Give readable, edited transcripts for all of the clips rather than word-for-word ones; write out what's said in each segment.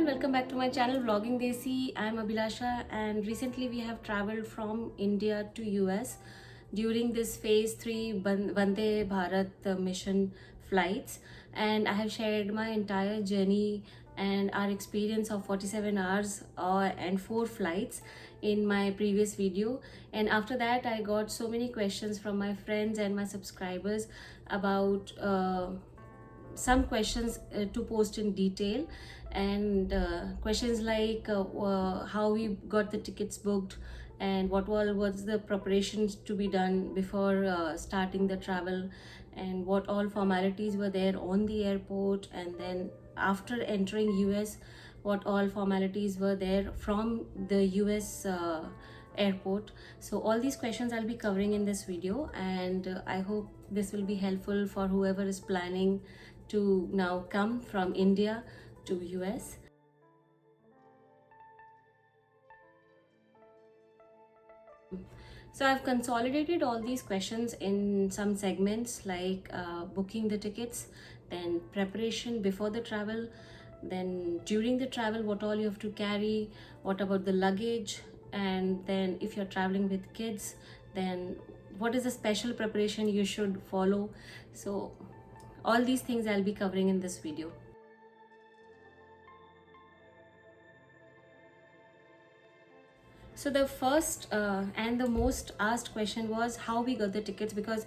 welcome back to my channel Vlogging Desi. I'm Abhilasha and recently we have traveled from India to US during this phase 3 Vande Bharat mission flights, and I have shared my entire journey and our experience of 47 hours and 4 flights in my previous video. And after that I got so many questions from my friends and my subscribers about some questions to post in detail, and questions like how we got the tickets booked and what all was the preparations to be done before starting the travel, and what all formalities were there on the airport, and then after entering US what all formalities were there from the US airport. So all these questions I'll be covering in this video, and I hope this will be helpful for whoever is planning to now come from India to US. So I've consolidated all these questions in some segments like booking the tickets, then preparation before the travel, then during the travel what all you have to carry, what about the luggage, and then if you're traveling with kids, then what is the special preparation you should follow. So all these things I'll be covering in this video. So the first and the most asked question was how we got the tickets, because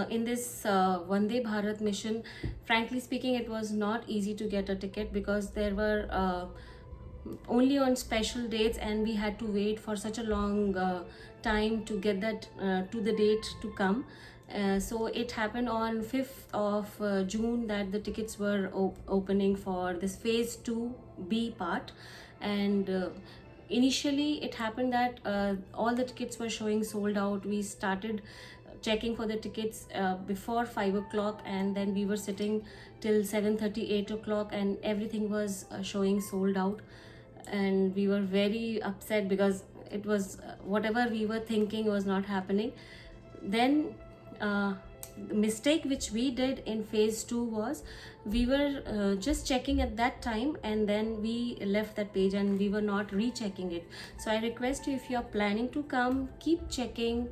in this Vande Bharat mission, frankly speaking, it was not easy to get a ticket because there were only on special dates and we had to wait for such a long time to get that to the date to come. So it happened on 5th of June that the tickets were opening for this phase 2B part, and initially it happened that all the tickets were showing sold out. We started checking for the tickets before 5 o'clock, and then we were sitting till 7:30, 8 o'clock, and everything was showing sold out, and we were very upset because it was whatever we were thinking was not happening. Then the mistake which we did in phase 2 was we were just checking at that time, and then we left that page and we were not rechecking it. So I request you, if you are planning to come, keep checking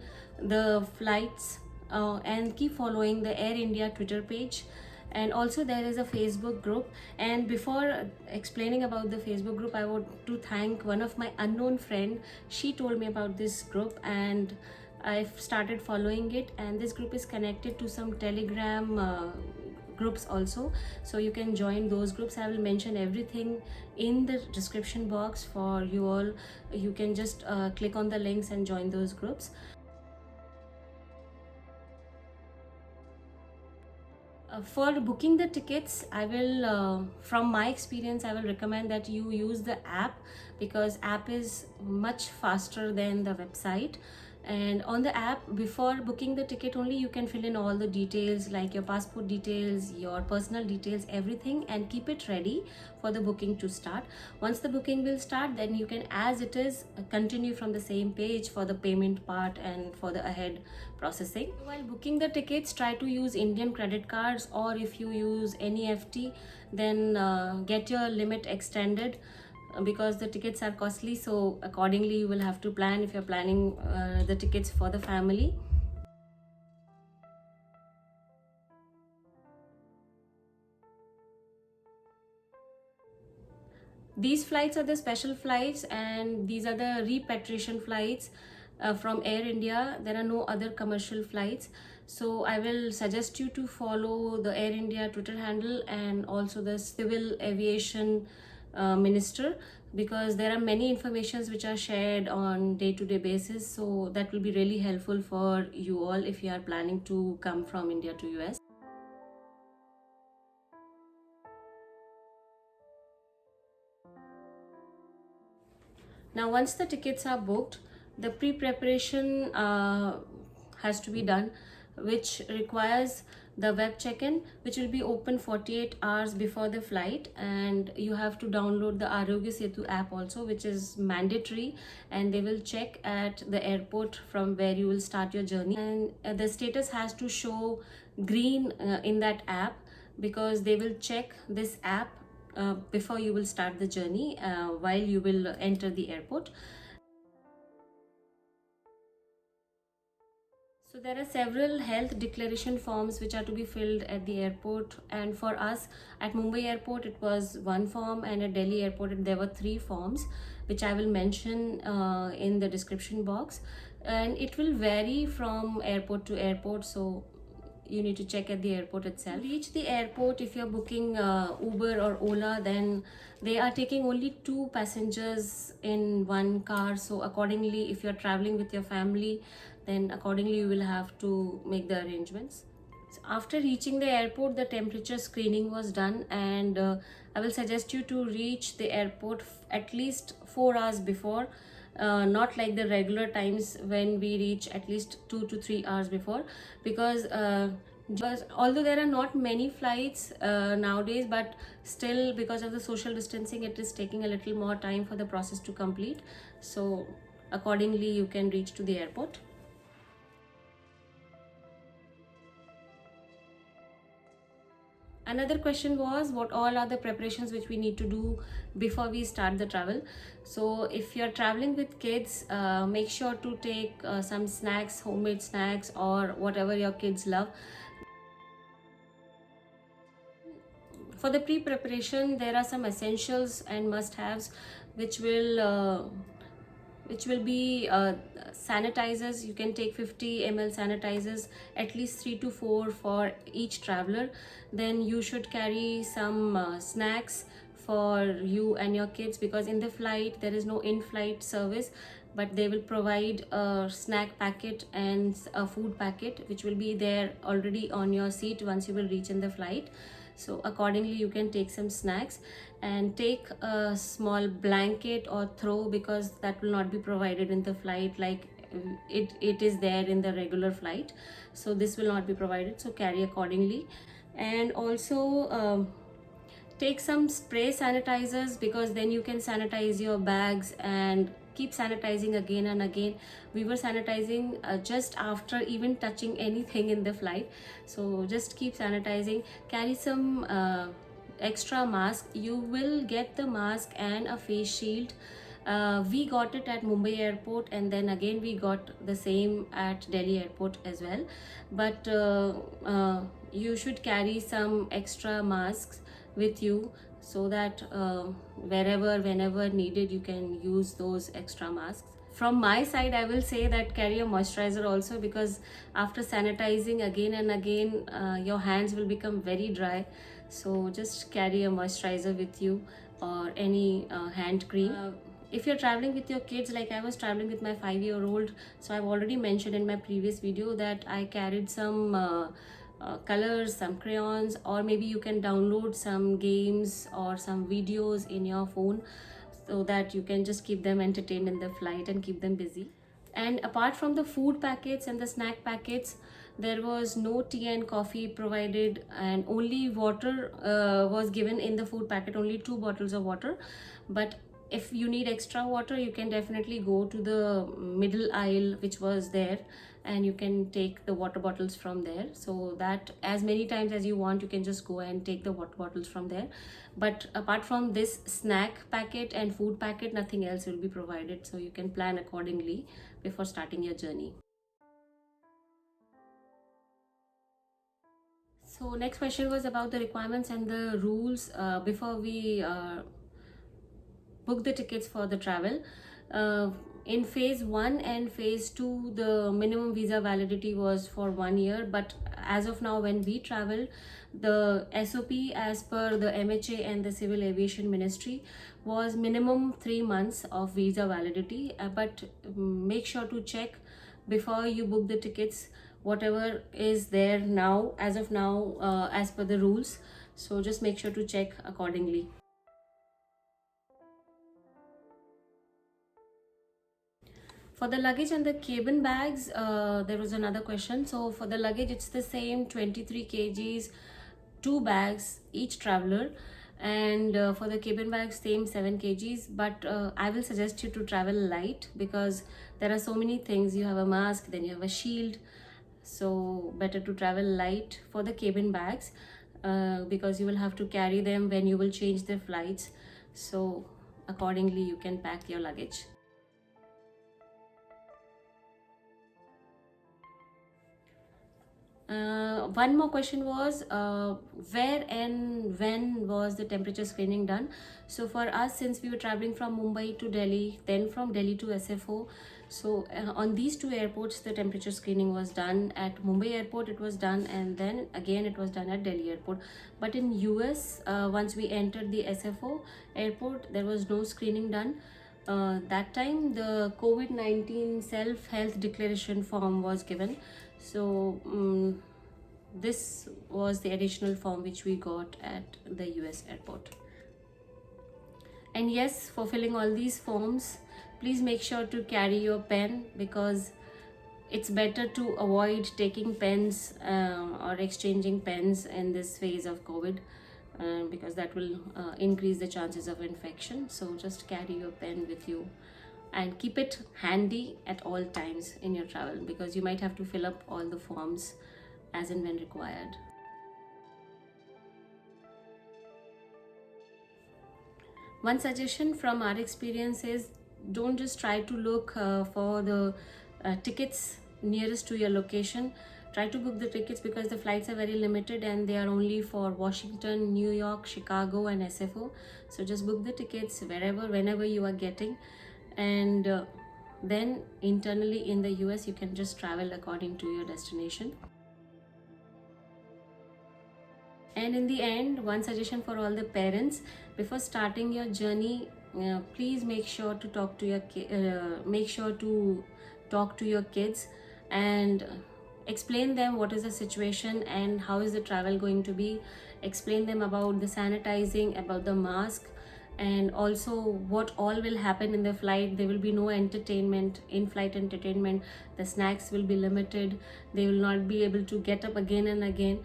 the flights and keep following the Air India Twitter page. And also there is a Facebook group, and before explaining about the Facebook group, I want to thank one of my unknown friend. She told me about this group and I've started following it, and this group is connected to some Telegram groups also, so you can join those groups. I will mention everything in the description box for you all. You can just click on the links and join those groups. For booking the tickets, I will from my experience I will recommend that you use the app, because app is much faster than the website. And on the app, before booking the ticket only, you can fill in all the details like your passport details, your personal details, everything, and keep it ready for the booking to start. Once the booking will start, then you can, as it is, continue from the same page for the payment part and for the ahead processing. While booking the tickets, try to use Indian credit cards, or if you use NEFT, then get your limit extended, because the tickets are costly. So accordingly you will have to plan if you're planning the tickets for the family. These flights are the special flights, and these are the repatriation flights from Air India. There are no other commercial flights, so I will suggest you to follow the Air India Twitter handle and also the Civil Aviation Minister, because there are many informations which are shared on day-to-day basis. So that will be really helpful for you all if you are planning to come from India to US. Now once the tickets are booked, the pre-preparation has to be done, which requires the web check-in, which will be open 48 hours before the flight, and you have to download the Arogya Setu app also, which is mandatory, and they will check at the airport from where you will start your journey, and the status has to show green in that app, because they will check this app before you will start the journey, while you will enter the airport. So there are several health declaration forms which are to be filled at the airport, and for us at Mumbai airport it was one form, and at Delhi airport there were three forms which I will mention in the description box, and it will vary from airport to airport, so you need to check at the airport itself. To reach the airport, if you're booking Uber or Ola, then they are taking only 2 passengers in one car, so accordingly if you're traveling with your family, then accordingly you will have to make the arrangements. So after reaching the airport, the temperature screening was done, and I will suggest you to reach the airport at least 4 hours before, not like the regular times when we reach at least 2 to 3 hours before, because although there are not many flights nowadays, but still because of the social distancing it is taking a little more time for the process to complete, so accordingly you can reach to the airport. Another question was what all are the preparations which we need to do before we start the travel. So if you're traveling with kids, make sure to take some snacks, homemade snacks, or whatever your kids love. For the pre-preparation, there are some essentials and must-haves which will be sanitizers. You can take 50 ml sanitizers, at least 3 to 4 for each traveler. Then you should carry some snacks for you and your kids, because in the flight there is no in-flight service, but they will provide a snack packet and a food packet which will be there already on your seat once you will reach in the flight. So accordingly you can take some snacks, and take a small blanket or throw, because that will not be provided in the flight like it is there in the regular flight, so this will not be provided, so carry accordingly. And also take some spray sanitizers, because then you can sanitize your bags and keep sanitizing again and again. We were sanitizing just after even touching anything in the flight, so just keep sanitizing. Carry some extra mask. You will get the mask and a face shield. We got it at Mumbai airport, and then again we got the same at Delhi airport as well, but you should carry some extra masks with you, so that whenever needed you can use those extra masks. From my side, I will say that carry a moisturizer also, because after sanitizing again and again your hands will become very dry, so just carry a moisturizer with you, or any hand cream. If you're traveling with your kids, like I was traveling with my 5-year-old, so I've already mentioned in my previous video that I carried some colors, some crayons, or maybe you can download some games or some videos in your phone, so that you can just keep them entertained in the flight and keep them busy. And apart from the food packets and the snack packets, there was no tea and coffee provided, and only water was given in the food packet, only 2 bottles of water. But if you need extra water, you can definitely go to the middle aisle which was there, and you can take the water bottles from there, so that as many times as you want you can just go and take the water bottles from there. But apart from this snack packet and food packet, nothing else will be provided, so you can plan accordingly before starting your journey. So next question was about the requirements and the rules before we book the tickets for the travel. In phase 1 and phase 2, the minimum visa validity was for 1 year, but as of now when we traveled, the SOP as per the MHA and the Civil Aviation Ministry was minimum 3 months of visa validity. But make sure to check before you book the tickets whatever is there now, as of now, as per the rules, so just make sure to check accordingly. For the luggage and the cabin bags, there was another question. So for the luggage, it's the same 23 kgs, 2 bags each traveler. And for the cabin bags, same 7 kgs. But I will suggest you to travel light, because there are so many things. You have a mask, then you have a shield. So better to travel light for the cabin bags. because you will have to carry them when you will change the flights. So accordingly you can pack your luggage. One more question was where and when was the temperature screening done? So for us, since we were traveling from Mumbai to Delhi, then from Delhi to SFO, so on these two airports the temperature screening was done. At Mumbai airport it was done, and then again it was done at Delhi airport. But in US, once we entered the SFO airport, there was no screening done. That time the COVID-19 self-health declaration form was given. So this was the additional form which we got at the US airport. And yes, for filling all these forms, please make sure to carry your pen, because it's better to avoid taking pens or exchanging pens in this phase of COVID, because that will increase the chances of infection. So just carry your pen with you and keep it handy at all times in your travel, because you might have to fill up all the forms as and when required. One suggestion from our experience is, don't just try to look for the tickets nearest to your location. Try to book the tickets, because the flights are very limited and they are only for Washington, New York, Chicago and SFO. So just book the tickets wherever, whenever you are getting, and then internally in the US you can just travel according to your destination. And in the end, one suggestion for all the parents: before starting your journey, please make sure to talk to your kids and explain them what is the situation and how is the travel going to be. Explain them about the sanitizing, about the mask, and also what all will happen in the flight. There will be no entertainment, in-flight entertainment. The snacks will be limited. They will not be able to get up again and again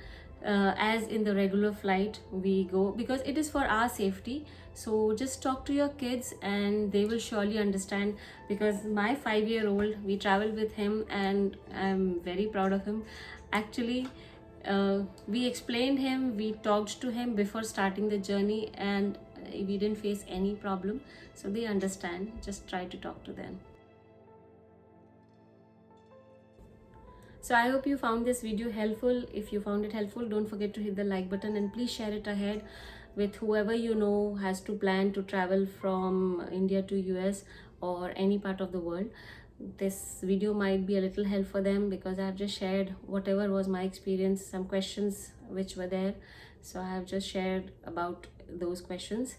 as in the regular flight we go, because it is for our safety. So just talk to your kids and they will surely understand, because my 5-year-old, we traveled with him and I'm very proud of him. Actually, we explained him, we talked to him before starting the journey, and we didn't face any problem. So they understand. Just try to talk to them. So I hope you found this video helpful. If you found it helpful, don't forget to hit the like button and please share it ahead with whoever you know has to plan to travel from India to US or any part of the world. This video might be a little help for them, because I have just shared whatever was my experience, some questions which were there. So I have just shared about those questions.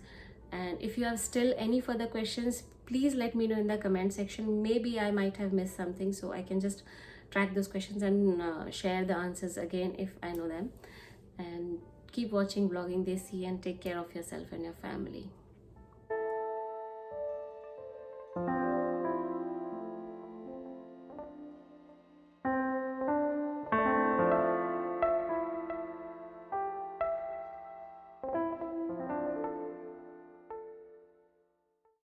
And if you have still any further questions, please let me know in the comment section. Maybe I might have missed something, so I can just track those questions and share the answers again if I know them. And keep watching Vlogging Desi and take care of yourself and your family.